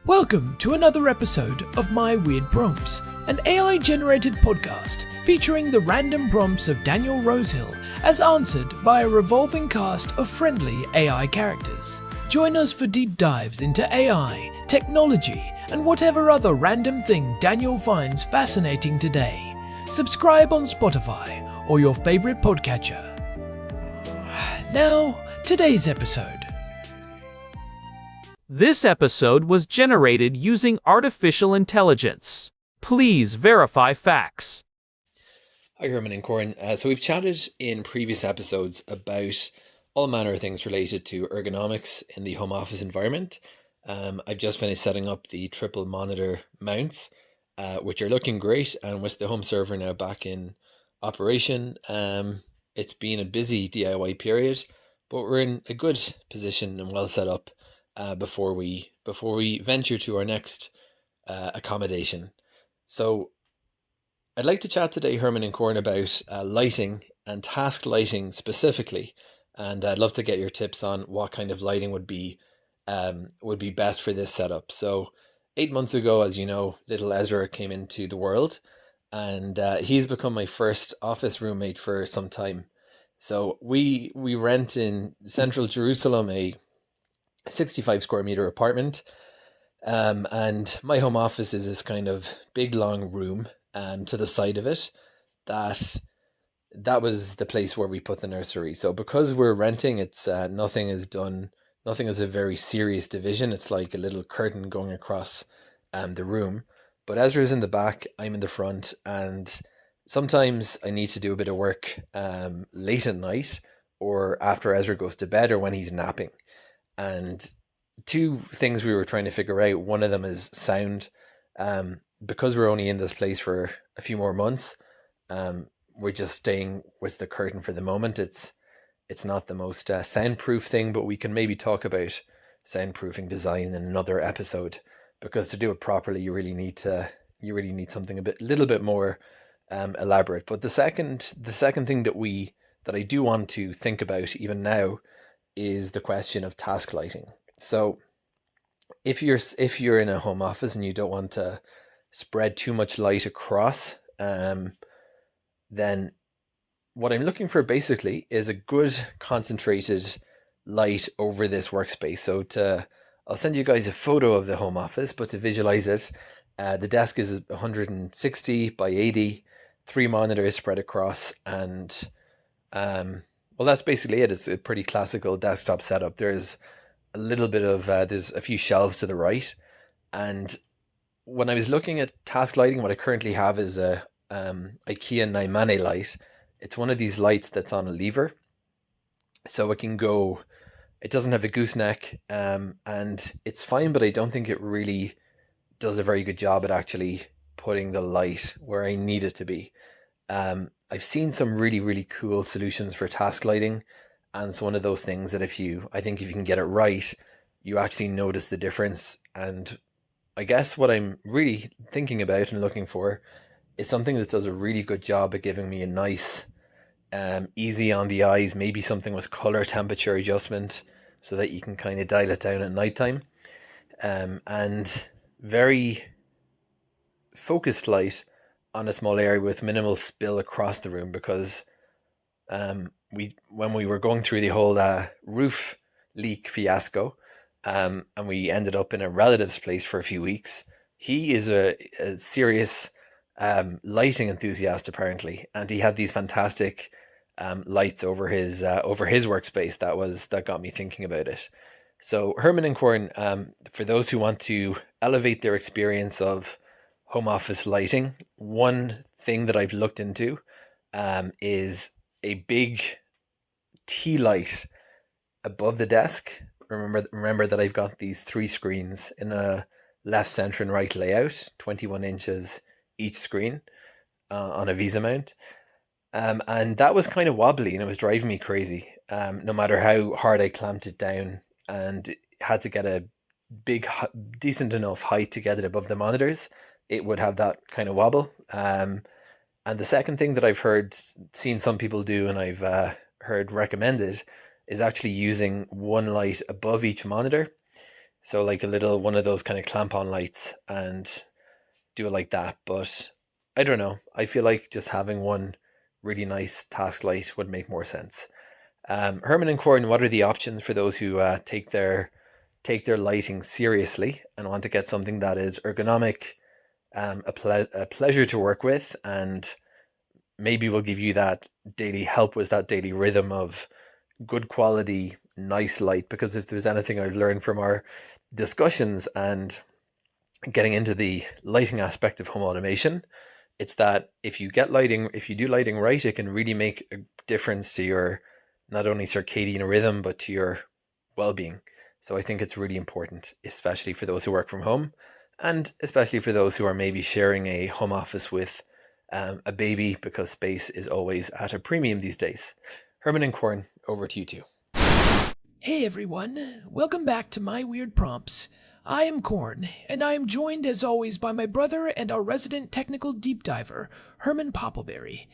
Welcome to another episode of My Weird Prompts, an AI-generated podcast featuring the random prompts of Daniel Rosehill as answered by a revolving cast of friendly AI characters. Join us for deep dives into AI, technology, and whatever other random thing Daniel finds fascinating today. Subscribe on Spotify or your favorite podcatcher. Now, today's episode. This episode was generated using artificial intelligence. Please verify facts. Hi Herman and Corin. So we've chatted in previous episodes about all manner of things related to ergonomics in the home office environment. I've just finished setting up the triple monitor mounts, which are looking great, and with the home server now back in operation, it's been a busy DIY period, but we're in a good position and well set up before we venture to our next accommodation. So I'd like to chat today, Herman and Corin, about lighting and task lighting specifically, and I'd love to get your tips on what kind of lighting would be best for this setup. So 8 months ago, as you know, little Ezra came into the world, and he's become my first office roommate for some time. So we rent in central Jerusalem a 65 square meter apartment, and my home office is this kind of big long room, and to the side of it, that was the place where we put the nursery. So because we're renting, it's nothing is a very serious division. It's like a little curtain going across the room. But Ezra's in the back, I'm in the front, and sometimes I need to do a bit of work late at night or after Ezra goes to bed or when he's napping. And two things we were trying to figure out. One of them is sound. Because we're only in this place for a few more months, we're just staying with the curtain for the moment. It's not the most soundproof thing, but we can maybe talk about soundproofing design in another episode, because to do it properly, you really need something little bit more elaborate. But the second thing that I do want to think about even now is the question of task lighting. So if you're in a home office and you don't want to spread too much light across, then what I'm looking for basically is a good concentrated light over this workspace. So I'll send you guys a photo of the home office, but to visualize it, the desk is 160 by 80, 3 monitors spread across, and well, that's basically it. It's a pretty classical desktop setup. There's a little bit of there's a few shelves to the right, and when I was looking at task lighting, what I currently have is a IKEA Naimane light. It's one of these lights that's on a lever, so it can go. It doesn't have a gooseneck, and it's fine, but I don't think it really does a very good job at actually putting the light where I need it to be. I've seen some really, really cool solutions for task lighting, and it's one of those things that if you can get it right, you actually notice the difference. And I guess what I'm really thinking about and looking for is something that does a really good job at giving me a nice, easy on the eyes, maybe something with color temperature adjustment so that you can kind of dial it down at nighttime, and very focused light on a small area with minimal spill across the room, because when we were going through the whole roof leak fiasco, and we ended up in a relative's place for a few weeks. He is a serious lighting enthusiast apparently, and he had these fantastic lights over his workspace. That got me thinking about it. So Herman and Corin, for those who want to elevate their experience of home office lighting, one thing that I've looked into is a big tea light above the desk. Remember that I've got these 3 screens in a left, center, and right layout, 21 inches each screen on a Visa mount. And that was kind of wobbly and it was driving me crazy. No matter how hard I clamped it down and had to get a big, decent enough height to get it above the monitors, it would have that kind of wobble. And the second thing that I've seen some people do, and I've heard recommended, is actually using one light above each monitor. So like a little one of those kind of clamp on lights and do it like that. But I don't know. I feel like just having one really nice task light would make more sense. Herman and Corin, what are the options for those who take their lighting seriously and want to get something that is ergonomic, a pleasure to work with, and maybe will give you that daily help with that daily rhythm of good quality, nice light? Because if there's anything I've learned from our discussions and getting into the lighting aspect of home automation, it's that if you do lighting right, it can really make a difference to your not only circadian rhythm but to your well-being. So I think it's really important, especially for those who work from home, and especially for those who are maybe sharing a home office with a baby, because space is always at a premium these days. Herman and Corn, over to you two. Hey everyone, welcome back to My Weird Prompts. I am Korn, and I am joined as always by my brother and our resident technical deep diver, Herman Poppleberry.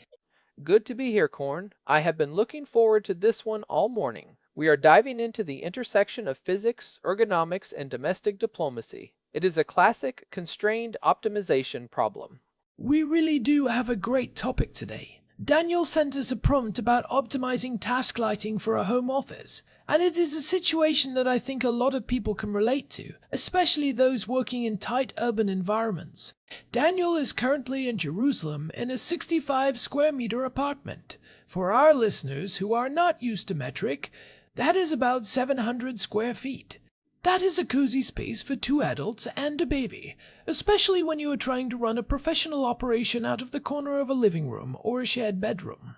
Good to be here, Korn. I have been looking forward to this one all morning. We are diving into the intersection of physics, ergonomics, and domestic diplomacy. It is a classic constrained optimization problem. We really do have a great topic today. Daniel sent us a prompt about optimizing task lighting for a home office, and it is a situation that I think a lot of people can relate to, especially those working in tight urban environments. Daniel is currently in Jerusalem in a 65 square meter apartment. For our listeners who are not used to metric, that is about 700 square feet. That is a cozy space for 2 adults and a baby, especially when you are trying to run a professional operation out of the corner of a living room or a shared bedroom.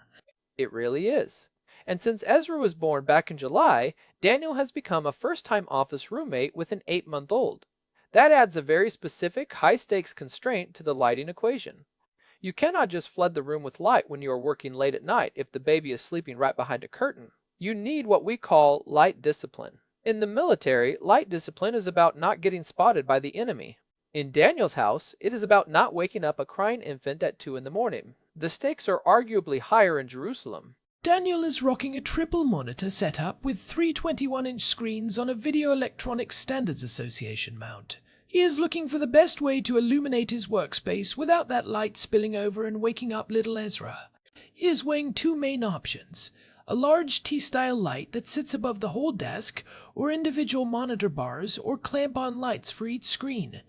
It really is. And since Ezra was born back in July, Daniel has become a first-time office roommate with an 8-month-old. That adds a very specific, high-stakes constraint to the lighting equation. You cannot just flood the room with light when you are working late at night if the baby is sleeping right behind a curtain. You need what we call light discipline. In the military, light discipline is about not getting spotted by the enemy. In Daniel's house, it is about not waking up a crying infant at 2 in the morning. The stakes are arguably higher in Jerusalem. Daniel is rocking a triple monitor setup with 3 21-inch screens on a Video Electronics Standards Association mount. He is looking for the best way to illuminate his workspace without that light spilling over and waking up little Ezra. He is weighing 2 main options: a large T-style light that sits above the whole desk, or individual monitor bars or clamp-on lights for each screen.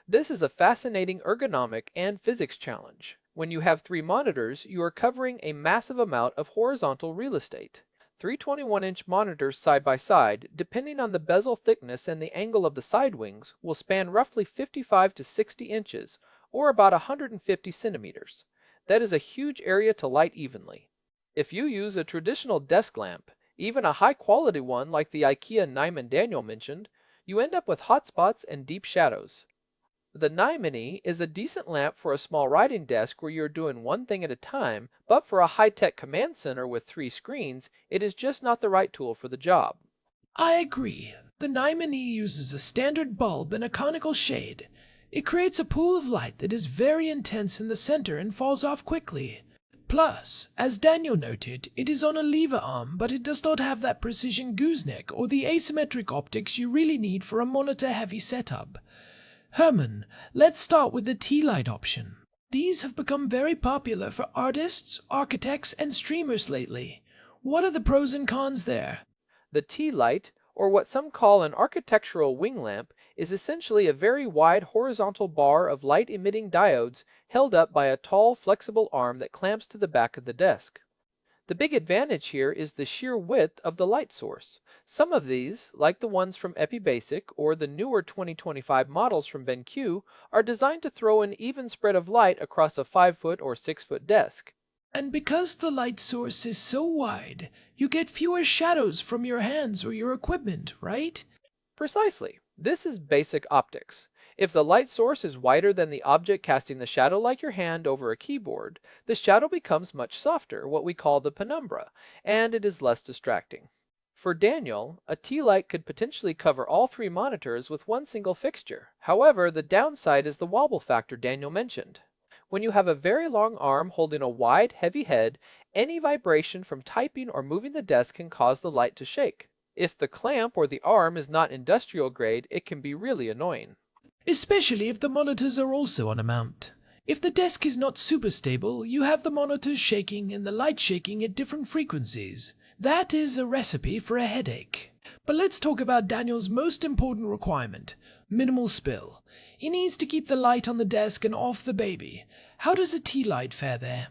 This is a fascinating ergonomic and physics challenge. When you have 3 monitors, you are covering a massive amount of horizontal real estate. 3 21-inch monitors side by side, depending on the bezel thickness and the angle of the side wings, will span roughly 55 to 60 inches, or about 150 centimeters. That is a huge area to light evenly. If you use a traditional desk lamp, even a high-quality one like the IKEA Nyman Daniel mentioned, you end up with hot spots and deep shadows. The Nymany is a decent lamp for a small writing desk where you're doing one thing at a time, but for a high-tech command center with 3 screens, it is just not the right tool for the job. I agree. The Nymany uses a standard bulb and a conical shade. It creates a pool of light that is very intense in the center and falls off quickly. Plus, as Daniel noted, it is on a lever arm, but it does not have that precision gooseneck or the asymmetric optics you really need for a monitor-heavy setup. Herman, let's start with the T-light option. These have become very popular for artists, architects, and streamers lately. What are the pros and cons there? The T-light, or what some call an architectural wing lamp, is essentially a very wide horizontal bar of light-emitting diodes held up by a tall, flexible arm that clamps to the back of the desk. The big advantage here is the sheer width of the light source. Some of these, like the ones from EpiBasic or the newer 2025 models from BenQ, are designed to throw an even spread of light across a 5-foot or 6-foot desk. And because the light source is so wide, you get fewer shadows from your hands or your equipment, right? Precisely. This is basic optics. If the light source is wider than the object casting the shadow like your hand over a keyboard, the shadow becomes much softer, what we call the penumbra, and it is less distracting. For Daniel, a T-light could potentially cover all 3 monitors with one single fixture. However, the downside is the wobble factor Daniel mentioned. When you have a very long arm holding a wide, heavy head, any vibration from typing or moving the desk can cause the light to shake. If the clamp or the arm is not industrial grade, it can be really annoying. Especially if the monitors are also on a mount. If the desk is not super stable, you have the monitors shaking and the light shaking at different frequencies. That is a recipe for a headache. But let's talk about Daniel's most important requirement, minimal spill. He needs to keep the light on the desk and off the baby. How does a tea light fare there?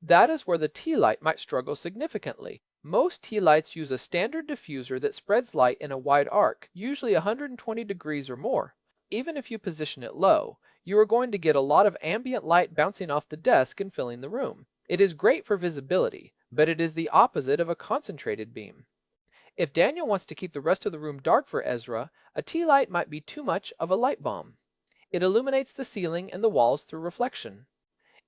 That is where the tea light might struggle significantly. Most tea lights use a standard diffuser that spreads light in a wide arc, usually 120 degrees or more. Even if you position it low, you are going to get a lot of ambient light bouncing off the desk and filling the room. It is great for visibility, but it is the opposite of a concentrated beam. If Daniel wants to keep the rest of the room dark for Ezra, a tea light might be too much of a light bomb. It illuminates the ceiling and the walls through reflection.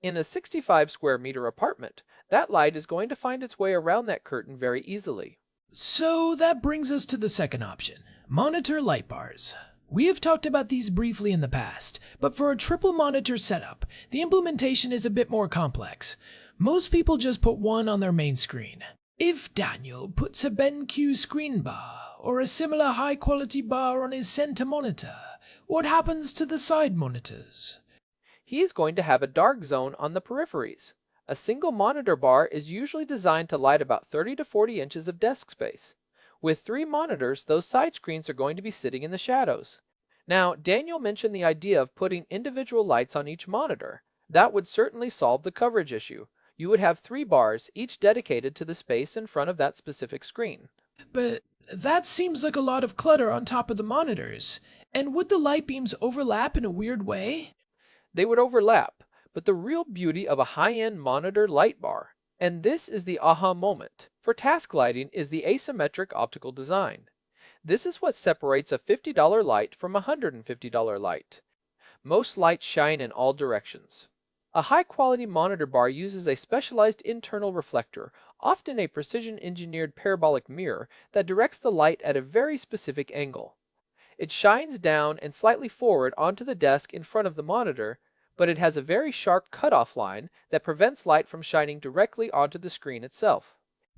In a 65 square meter apartment, that light is going to find its way around that curtain very easily. So that brings us to the second option, monitor light bars. We have talked about these briefly in the past, but for a triple monitor setup, the implementation is a bit more complex. Most people just put one on their main screen. If Daniel puts a BenQ screen bar or a similar high-quality bar on his center monitor, what happens to the side monitors? He is going to have a dark zone on the peripheries. A single monitor bar is usually designed to light about 30 to 40 inches of desk space. With 3 monitors, those side screens are going to be sitting in the shadows. Now, Daniel mentioned the idea of putting individual lights on each monitor. That would certainly solve the coverage issue. You would have 3 bars, each dedicated to the space in front of that specific screen. But that seems like a lot of clutter on top of the monitors. And would the light beams overlap in a weird way? They would overlap, but the real beauty of a high-end monitor light bar, and this is the aha moment, for task lighting is the asymmetric optical design. This is what separates a $50 light from a $150 light. Most lights shine in all directions. A high-quality monitor bar uses a specialized internal reflector, often a precision-engineered parabolic mirror that directs the light at a very specific angle. It shines down and slightly forward onto the desk in front of the monitor, but it has a very sharp cutoff line that prevents light from shining directly onto the screen itself.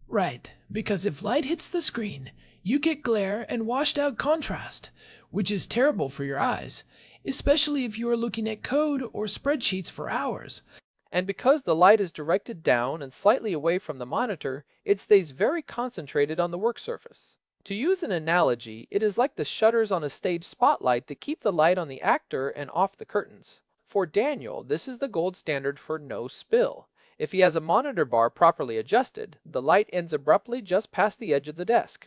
Right, because if light hits the screen, you get glare and washed out contrast, which is terrible for your eyes, especially if you are looking at code or spreadsheets for hours. And because the light is directed down and slightly away from the monitor, it stays very concentrated on the work surface. To use an analogy, it is like the shutters on a stage spotlight that keep the light on the actor and off the curtains. For Daniel, this is the gold standard for no spill. If he has a monitor bar properly adjusted, the light ends abruptly just past the edge of the desk.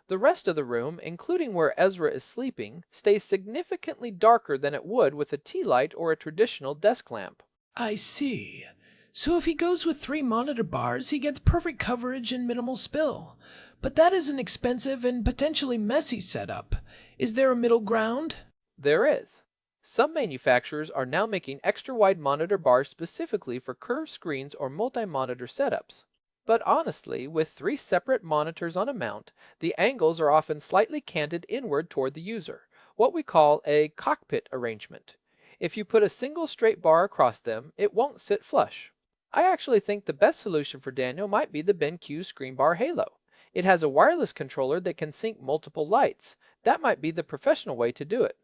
The rest of the room, including where Ezra is sleeping, stays significantly darker than it would with a tea light or a traditional desk lamp. I see. So if he goes with 3 monitor bars, he gets perfect coverage and minimal spill. But that is an expensive and potentially messy setup. Is there a middle ground? There is. Some manufacturers are now making extra-wide monitor bars specifically for curved screens or multi-monitor setups. But honestly, with 3 separate monitors on a mount, the angles are often slightly canted inward toward the user, what we call a cockpit arrangement. If you put a single straight bar across them, it won't sit flush. I actually think the best solution for Daniel might be the BenQ Screen Bar Halo. It has a wireless controller that can sync multiple lights. That might be the professional way to do it.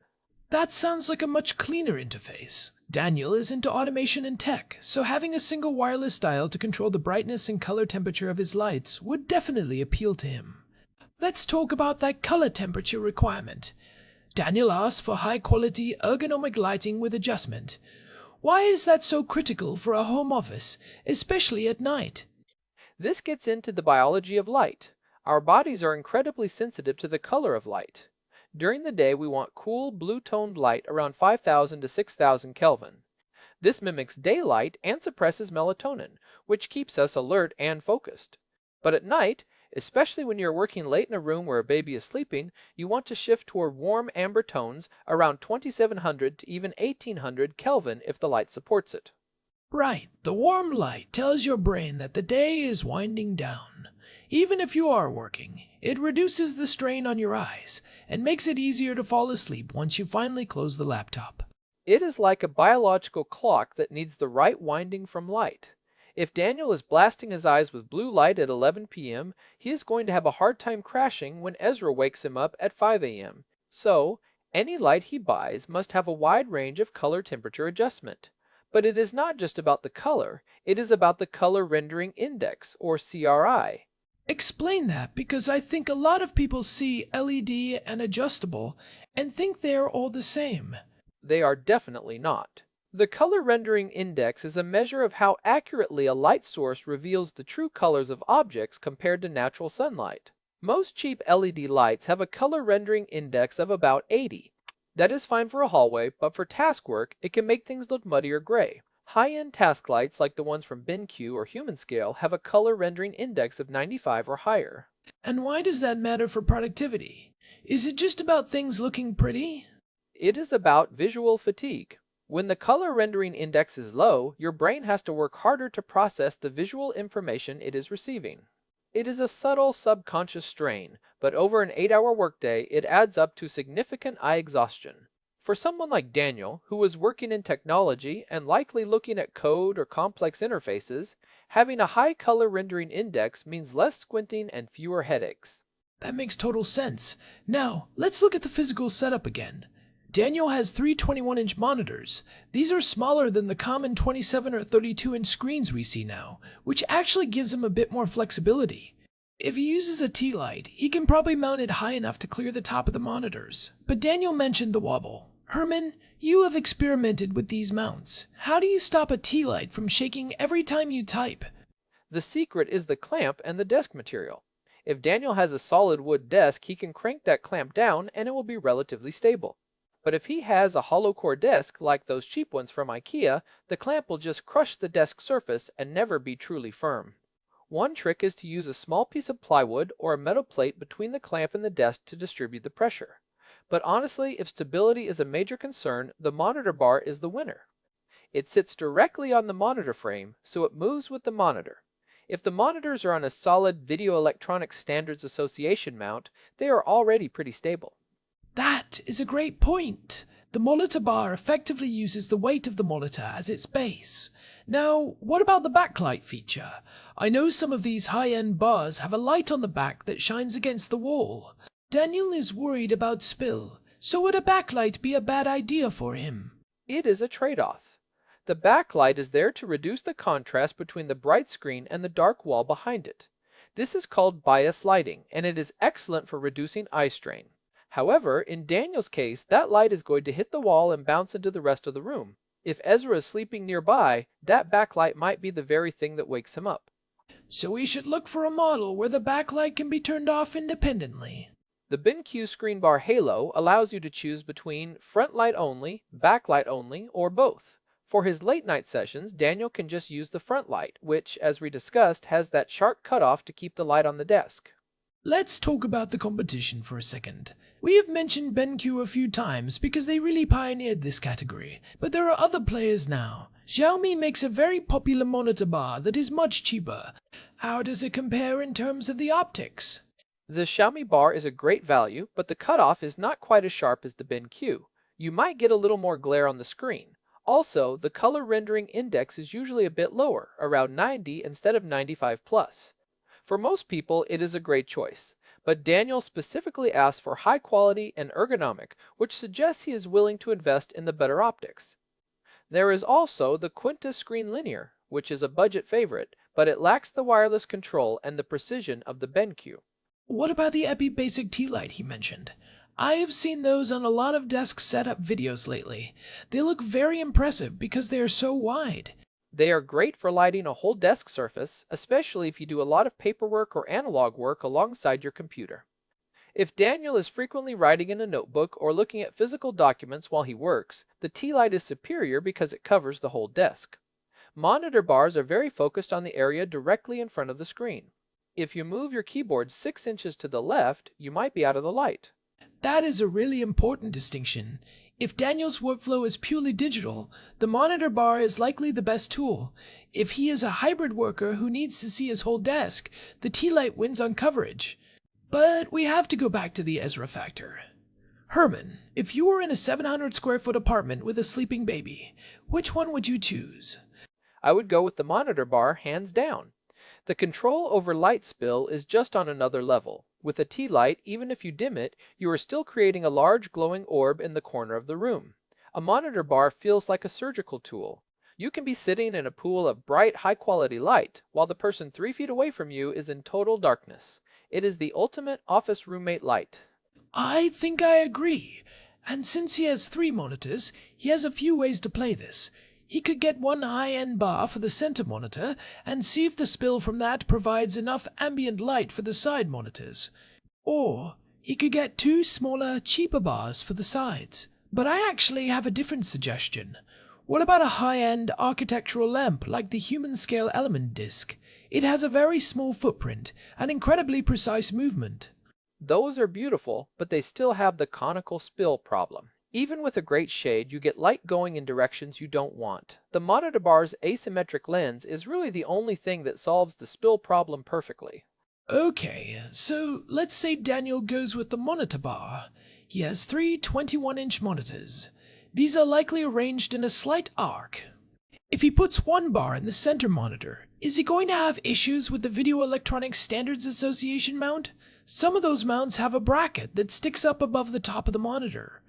That sounds like a much cleaner interface. Daniel is into automation and tech, so having a single wireless dial to control the brightness and color temperature of his lights would definitely appeal to him. Let's talk about that color temperature requirement. Daniel asks for high-quality ergonomic lighting with adjustment. Why is that so critical for a home office, especially at night? This gets into the biology of light. Our bodies are incredibly sensitive to the color of light. During the day, we want cool, blue-toned light around 5,000 to 6,000 Kelvin. This mimics daylight and suppresses melatonin, which keeps us alert and focused. But at night, especially when you're working late in a room where a baby is sleeping, you want to shift toward warm amber tones around 2,700 to even 1,800 Kelvin if the light supports it. Right, the warm light tells your brain that the day is winding down. Even if you are working, it reduces the strain on your eyes and makes it easier to fall asleep once you finally close the laptop. It is like a biological clock that needs the right winding from light. If Daniel is blasting his eyes with blue light at 11 p.m., he is going to have a hard time crashing when Ezra wakes him up at 5 a.m. So, any light he buys must have a wide range of color temperature adjustment. But it is not just about the color, it is about the color rendering index, or CRI. Explain that, because I think a lot of people see LED and adjustable and think they're all the same. They are definitely not. The color rendering index is a measure of how accurately a light source reveals the true colors of objects compared to natural sunlight. Most cheap LED lights have a color rendering index of about 80. That is fine for a hallway, but for task work, it can make things look muddy or gray. High-end task lights like the ones from BenQ or Human Scale have a color rendering index of 95 or higher. And why does that matter for productivity? Is it just about things looking pretty? It is about visual fatigue. When the color rendering index is low, your brain has to work harder to process the visual information it is receiving. It is a subtle subconscious strain, but over an 8-hour workday, it adds up to significant eye exhaustion. For someone like Daniel, who is working in technology and likely looking at code or complex interfaces, having a high color rendering index means less squinting and fewer headaches. That makes total sense. Now, let's look at the physical setup again. Daniel has three 21-inch monitors. These are smaller than the common 27 or 32-inch screens we see now, which actually gives him a bit more flexibility. If he uses a T-light, he can probably mount it high enough to clear the top of the monitors. But Daniel mentioned the wobble. Herman, you have experimented with these mounts. How do you stop a T-light from shaking every time you type? The secret is the clamp and the desk material. If Daniel has a solid wood desk, he can crank that clamp down and it will be relatively stable. But if he has a hollow core desk, like those cheap ones from IKEA, the clamp will just crush the desk surface and never be truly firm. One trick is to use a small piece of plywood or a metal plate between the clamp and the desk to distribute the pressure. But honestly, if stability is a major concern, the monitor bar is the winner. It sits directly on the monitor frame, so it moves with the monitor. If the monitors are on a solid Video Electronics Standards Association mount, they are already pretty stable. That is a great point. The monitor bar effectively uses the weight of the monitor as its base. Now, what about the backlight feature? I know some of these high-end bars have a light on the back that shines against the wall. Daniel is worried about spill, so would a backlight be a bad idea for him? It is a trade-off. The backlight is there to reduce the contrast between the bright screen and the dark wall behind it. This is called bias lighting, and it is excellent for reducing eye strain. However, in Daniel's case, that light is going to hit the wall and bounce into the rest of the room. If Ezra is sleeping nearby, that backlight might be the very thing that wakes him up. So we should look for a model where the backlight can be turned off independently. The BenQ screen bar Halo allows you to choose between front light only, backlight only, or both. For his late night sessions, Daniel can just use the front light, which, as we discussed, has that sharp cutoff to keep the light on the desk. Let's talk about the competition for a second. We have mentioned BenQ a few times because they really pioneered this category, but there are other players now. Xiaomi makes a very popular monitor bar that is much cheaper. How does it compare in terms of the optics? The Xiaomi bar is a great value, but the cutoff is not quite as sharp as the BenQ. You might get a little more glare on the screen. Also, the color rendering index is usually a bit lower, around 90 instead of 95 plus. For most people, it is a great choice, but Daniel specifically asked for high quality and ergonomic, which suggests he is willing to invest in the better optics. There is also the Quintus Screen Linear, which is a budget favorite, but it lacks the wireless control and the precision of the BenQ. What about the Epi Basic T-Light he mentioned? I have seen those on a lot of desk setup videos lately. They look very impressive because they are so wide. They are great for lighting a whole desk surface, especially if you do a lot of paperwork or analog work alongside your computer. If Daniel is frequently writing in a notebook or looking at physical documents while he works, the T-Light is superior because it covers the whole desk. Monitor bars are very focused on the area directly in front of the screen. If you move your keyboard 6 inches to the left, you might be out of the light. That is a really important distinction. If Daniel's workflow is purely digital, the monitor bar is likely the best tool. If he is a hybrid worker who needs to see his whole desk, the T-Light wins on coverage. But we have to go back to the Ezra factor. Herman, if you were in a 700 square foot apartment with a sleeping baby, which one would you choose? I would go with the monitor bar hands down. The control over light spill is just on another level. With a tea light, even if you dim it, you are still creating a large glowing orb in the corner of the room. A monitor bar feels like a surgical tool. You can be sitting in a pool of bright, high-quality light, while the person 3 feet away from you is in total darkness. It is the ultimate office roommate light. I think I agree. And since he has 3 monitors, he has a few ways to play this. He could get one high-end bar for the center monitor and see if the spill from that provides enough ambient light for the side monitors. Or he could get 2 smaller, cheaper bars for the sides. But I actually have a different suggestion. What about a high-end architectural lamp like the human scale element disc? It has a very small footprint and incredibly precise movement. Those are beautiful, but they still have the conical spill problem. Even with a great shade, you get light going in directions you don't want. The monitor bar's asymmetric lens is really the only thing that solves the spill problem perfectly. Okay, so let's say Daniel goes with the monitor bar. He has 3 21-inch monitors. These are likely arranged in a slight arc. If he puts one bar in the center monitor, is he going to have issues with the Video Electronics Standards Association mount? Some of those mounts have a bracket that sticks up above the top of the monitor.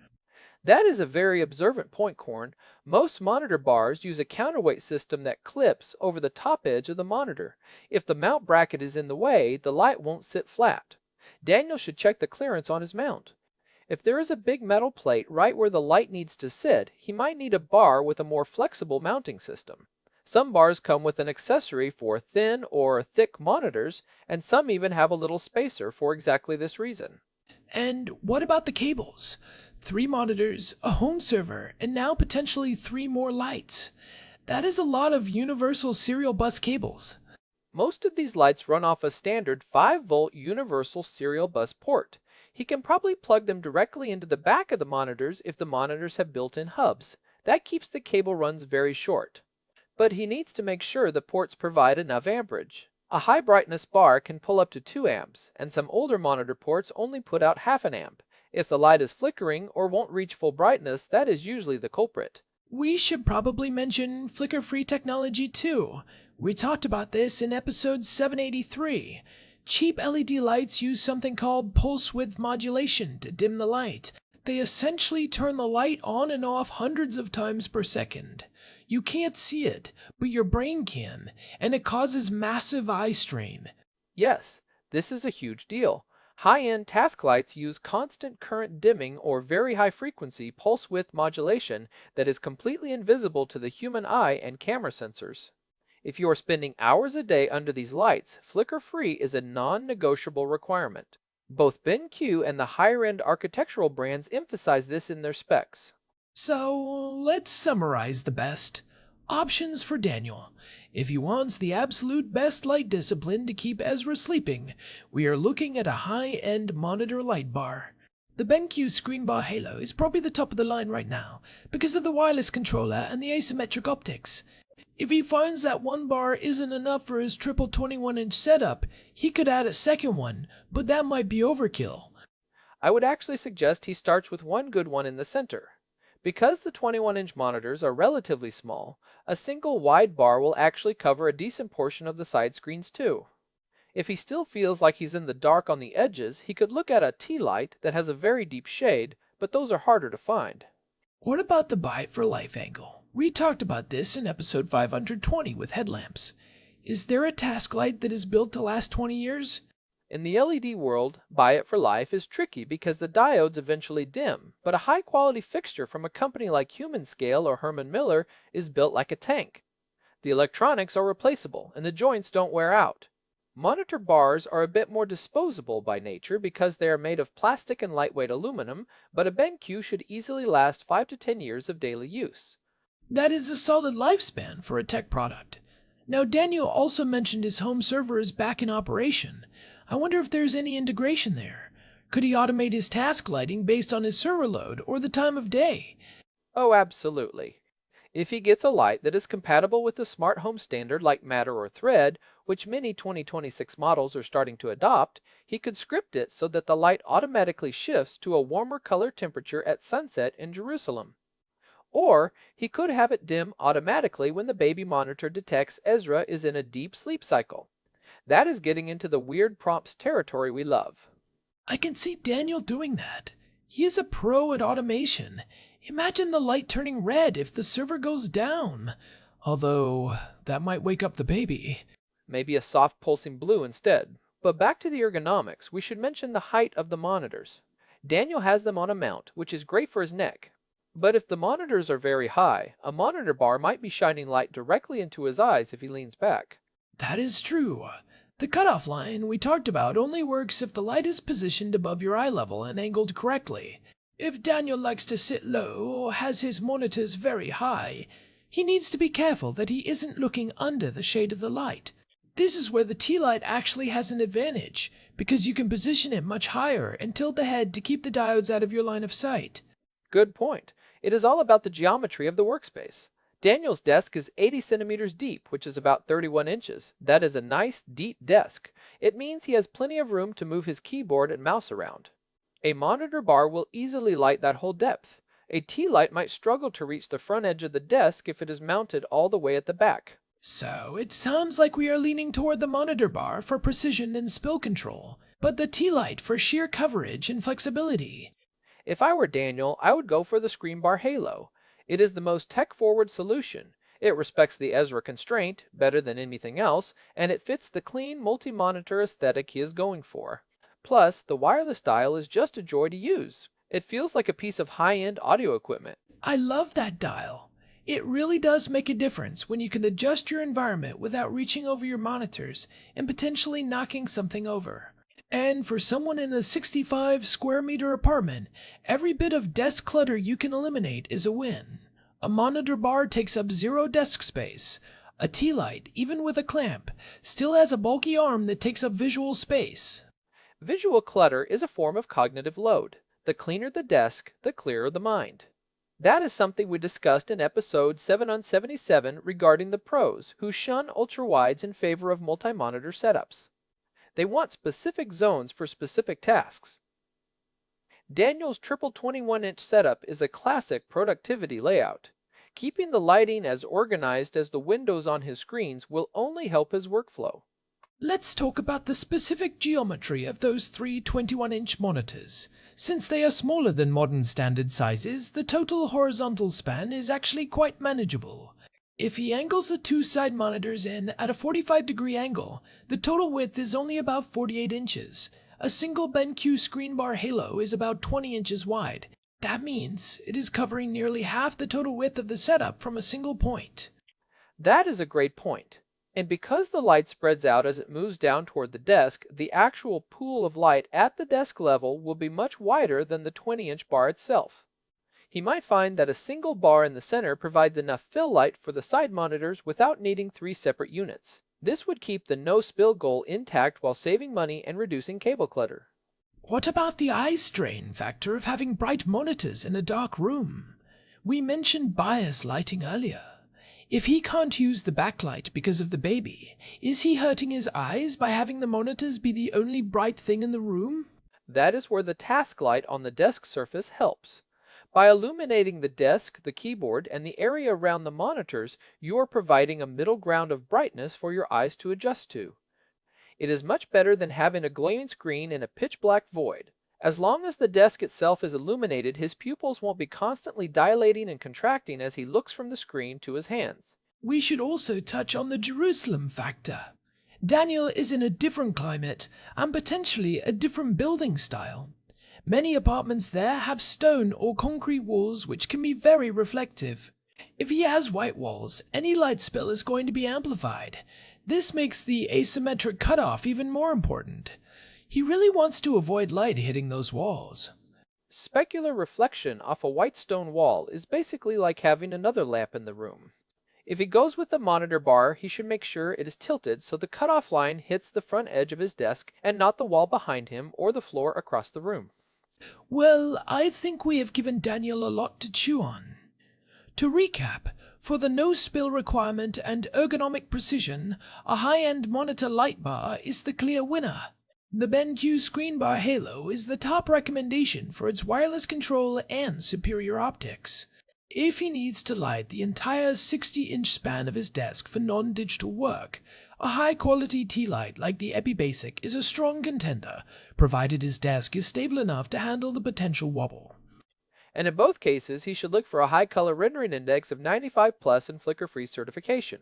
That is a very observant point, Corn. Most monitor bars use a counterweight system that clips over the top edge of the monitor. If the mount bracket is in the way, the light won't sit flat. Daniel should check the clearance on his mount. If there is a big metal plate right where the light needs to sit, he might need a bar with a more flexible mounting system. Some bars come with an accessory for thin or thick monitors, and some even have a little spacer for exactly this reason. And what about the cables? 3 monitors, a home server, and now potentially 3 more lights. That is a lot of universal serial bus cables. Most of these lights run off a standard 5-volt universal serial bus port. He can probably plug them directly into the back of the monitors if the monitors have built-in hubs. That keeps the cable runs very short. But he needs to make sure the ports provide enough amperage. A high brightness bar can pull up to 2 amps, and some older monitor ports only put out half an amp. If the light is flickering or won't reach full brightness, that is usually the culprit. We should probably mention flicker-free technology too. We talked about this in episode 783. Cheap LED lights use something called pulse width modulation to dim the light. They essentially turn the light on and off hundreds of times per second. You can't see it, but your brain can, and it causes massive eye strain. Yes, this is a huge deal. High-end task lights use constant current dimming or very high frequency pulse width modulation that is completely invisible to the human eye and camera sensors. If you are spending hours a day under these lights, flicker-free is a non-negotiable requirement. Both BenQ and the higher-end architectural brands emphasize this in their specs. So, let's summarize the best. Options for Daniel. If he wants the absolute best light discipline to keep Ezra sleeping, we are looking at a high-end monitor light bar. The BenQ Screen Bar Halo is probably the top of the line right now because of the wireless controller and the asymmetric optics. If he finds that one bar isn't enough for his triple 21-inch setup, he could add a second one, but that might be overkill. I would actually suggest he starts with one good one in the center. Because the 21-inch monitors are relatively small, a single wide bar will actually cover a decent portion of the side screens too. If he still feels like he's in the dark on the edges, he could look at a tea light that has a very deep shade, but those are harder to find. What about the buy it for life angle? We talked about this in episode 520 with headlamps. Is there a task light that is built to last 20 years? In the LED world, buy it for life is tricky because the diodes eventually dim, but a high-quality fixture from a company like Human Scale or Herman Miller is built like a tank. The electronics are replaceable and the joints don't wear out. Monitor bars are a bit more disposable by nature because they are made of plastic and lightweight aluminum, but a BenQ should easily last 5 to 10 years of daily use. That is a solid lifespan for a tech product. Now, Daniel also mentioned his home server is back in operation. I wonder if there's any integration there. Could he automate his task lighting based on his server load or the time of day? Oh, absolutely. If he gets a light that is compatible with the smart home standard like Matter or Thread, which many 2026 models are starting to adopt, he could script it so that the light automatically shifts to a warmer color temperature at sunset in Jerusalem. Or he could have it dim automatically when the baby monitor detects Ezra is in a deep sleep cycle. That is getting into the weird prompts territory we love. I can see Daniel doing that. He is a pro at automation. Imagine the light turning red if the server goes down. Although, that might wake up the baby. Maybe a soft pulsing blue instead. But back to the ergonomics, we should mention the height of the monitors. Daniel has them on a mount, which is great for his neck. But if the monitors are very high, a monitor bar might be shining light directly into his eyes if he leans back. That is true. The cutoff line we talked about only works if the light is positioned above your eye level and angled correctly. If Daniel likes to sit low or has his monitors very high, he needs to be careful that he isn't looking under the shade of the light. This is where the T-light actually has an advantage, because you can position it much higher and tilt the head to keep the diodes out of your line of sight. Good point. It is all about the geometry of the workspace. Daniel's desk is 80 centimeters deep, which is about 31 inches. That is a nice, deep desk. It means he has plenty of room to move his keyboard and mouse around. A monitor bar will easily light that whole depth. A T-light might struggle to reach the front edge of the desk if it is mounted all the way at the back. So it sounds like we are leaning toward the monitor bar for precision and spill control, but the T-light for sheer coverage and flexibility. If I were Daniel, I would go for the screen bar halo. It is the most tech-forward solution. It respects the Ezra constraint better than anything else, and it fits the clean multi-monitor aesthetic he is going for. Plus, the wireless dial is just a joy to use. It feels like a piece of high-end audio equipment. I love that dial. It really does make a difference when you can adjust your environment without reaching over your monitors and potentially knocking something over. And for someone in a 65 square meter apartment, every bit of desk clutter you can eliminate is a win. A monitor bar takes up zero desk space. A T-light, even with a clamp, still has a bulky arm that takes up visual space. Visual clutter is a form of cognitive load. The cleaner the desk, the clearer the mind. That is something we discussed in episode 7 on 77 regarding the pros who shun ultra-wides in favor of multi-monitor setups. They want specific zones for specific tasks. Daniel's triple 21-inch setup is a classic productivity layout. Keeping the lighting as organized as the windows on his screens will only help his workflow. Let's talk about the specific geometry of those three 21-inch monitors. Since they are smaller than modern standard sizes, the total horizontal span is actually quite manageable. If he angles the two side monitors in at a 45-degree angle, the total width is only about 48 inches. A single BenQ screen bar halo is about 20 inches wide. That means it is covering nearly half the total width of the setup from a single point. That is a great point. And because the light spreads out as it moves down toward the desk, the actual pool of light at the desk level will be much wider than the 20-inch bar itself. He might find that a single bar in the center provides enough fill light for the side monitors without needing 3 separate units. This would keep the no spill goal intact while saving money and reducing cable clutter. What about the eye strain factor of having bright monitors in a dark room? We mentioned bias lighting earlier. If he can't use the backlight because of the baby, is he hurting his eyes by having the monitors be the only bright thing in the room? That is where the task light on the desk surface helps. By illuminating the desk, the keyboard, and the area around the monitors, you are providing a middle ground of brightness for your eyes to adjust to. It is much better than having a glowing screen in a pitch-black void. As long as the desk itself is illuminated, his pupils won't be constantly dilating and contracting as he looks from the screen to his hands. We should also touch on the Jerusalem factor. Daniel is in a different climate and potentially a different building style. Many apartments there have stone or concrete walls which can be very reflective. If he has white walls, any light spill is going to be amplified. This makes the asymmetric cutoff even more important. He really wants to avoid light hitting those walls. Specular reflection off a white stone wall is basically like having another lamp in the room. If he goes with the monitor bar, he should make sure it is tilted so the cutoff line hits the front edge of his desk and not the wall behind him or the floor across the room. Well, I think we have given Daniel a lot to chew on. To recap, for the no-spill requirement and ergonomic precision, a high-end monitor light bar is the clear winner. The BenQ screen bar halo is the top recommendation for its wireless control and superior optics. If he needs to light the entire 60-inch span of his desk for non-digital work, a high-quality tea light like the EpiBasic is a strong contender, provided his desk is stable enough to handle the potential wobble. And in both cases, he should look for a high color rendering index of 95 plus and flicker-free certification.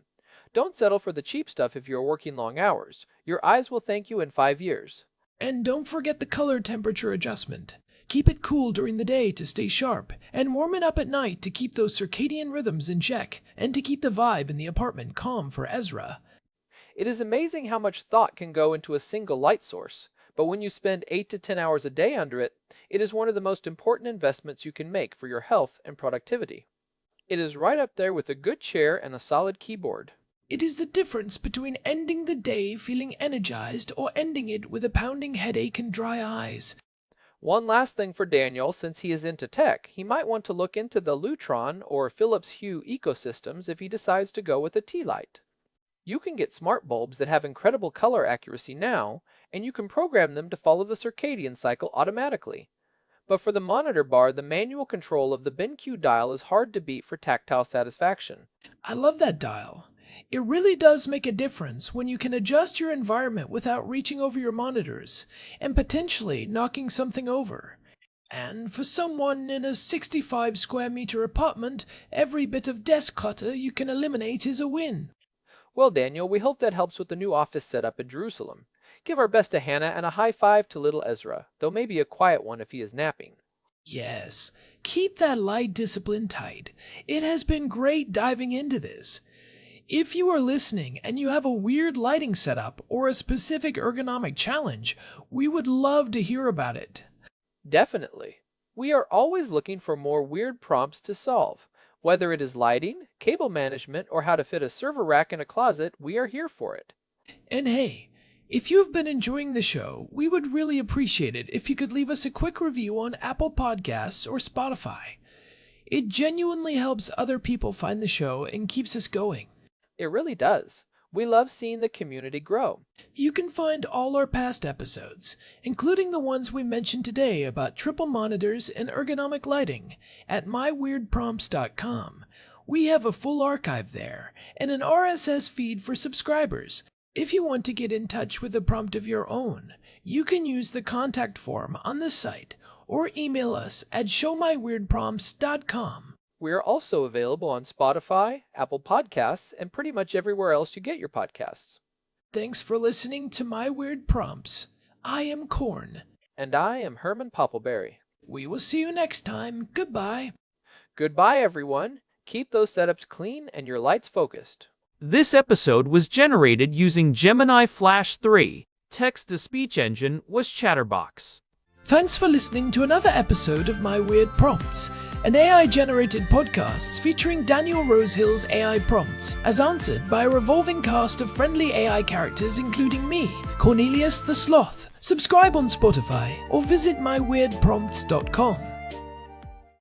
Don't settle for the cheap stuff if you're working long hours. Your eyes will thank you in 5 years. And don't forget the color temperature adjustment. Keep it cool during the day to stay sharp, and warm it up at night to keep those circadian rhythms in check, and to keep the vibe in the apartment calm for Ezra. It is amazing how much thought can go into a single light source, but when you spend 8 to 10 hours a day under it, it is one of the most important investments you can make for your health and productivity. It is right up there with a good chair and a solid keyboard. It is the difference between ending the day feeling energized or ending it with a pounding headache and dry eyes. One last thing for Daniel, since he is into tech, he might want to look into the Lutron or Philips Hue ecosystems if he decides to go with a tea light. You can get smart bulbs that have incredible color accuracy now, and you can program them to follow the circadian cycle automatically. But for the monitor bar, the manual control of the BenQ dial is hard to beat for tactile satisfaction. I love that dial. It really does make a difference when you can adjust your environment without reaching over your monitors and potentially knocking something over. And for someone in a 65 square meter apartment, every bit of desk clutter you can eliminate is a win. Well, Daniel, we hope that helps with the new office setup in Jerusalem. Give our best to Hannah and a high five to little Ezra, though maybe a quiet one if he is napping. Yes, keep that light discipline tight. It has been great diving into this. If you are listening and you have a weird lighting setup or a specific ergonomic challenge, we would love to hear about it. Definitely. We are always looking for more weird prompts to solve. Whether it is lighting, cable management, or how to fit a server rack in a closet, we are here for it. And hey, if you've been enjoying the show, we would really appreciate it if you could leave us a quick review on Apple Podcasts or Spotify. It genuinely helps other people find the show and keeps us going. It really does. We love seeing the community grow. You can find all our past episodes, including the ones we mentioned today about triple monitors and ergonomic lighting, at myweirdprompts.com. We have a full archive there, and an RSS feed for subscribers. If you want to get in touch with a prompt of your own, you can use the contact form on the site, or email us at showmyweirdprompts.com. We are also available on Spotify, Apple Podcasts, and pretty much everywhere else you get your podcasts. Thanks for listening to My Weird Prompts. I am Korn. And I am Herman Poppleberry. We will see you next time. Goodbye. Goodbye, everyone. Keep those setups clean and your lights focused. This episode was generated using Gemini Flash 3. Text-to-speech engine was Chatterbox. Thanks for listening to another episode of My Weird Prompts, an AI-generated podcast featuring Daniel Rosehill's AI prompts, as answered by a revolving cast of friendly AI characters including me, Cornelius the Sloth. Subscribe on Spotify or visit myweirdprompts.com.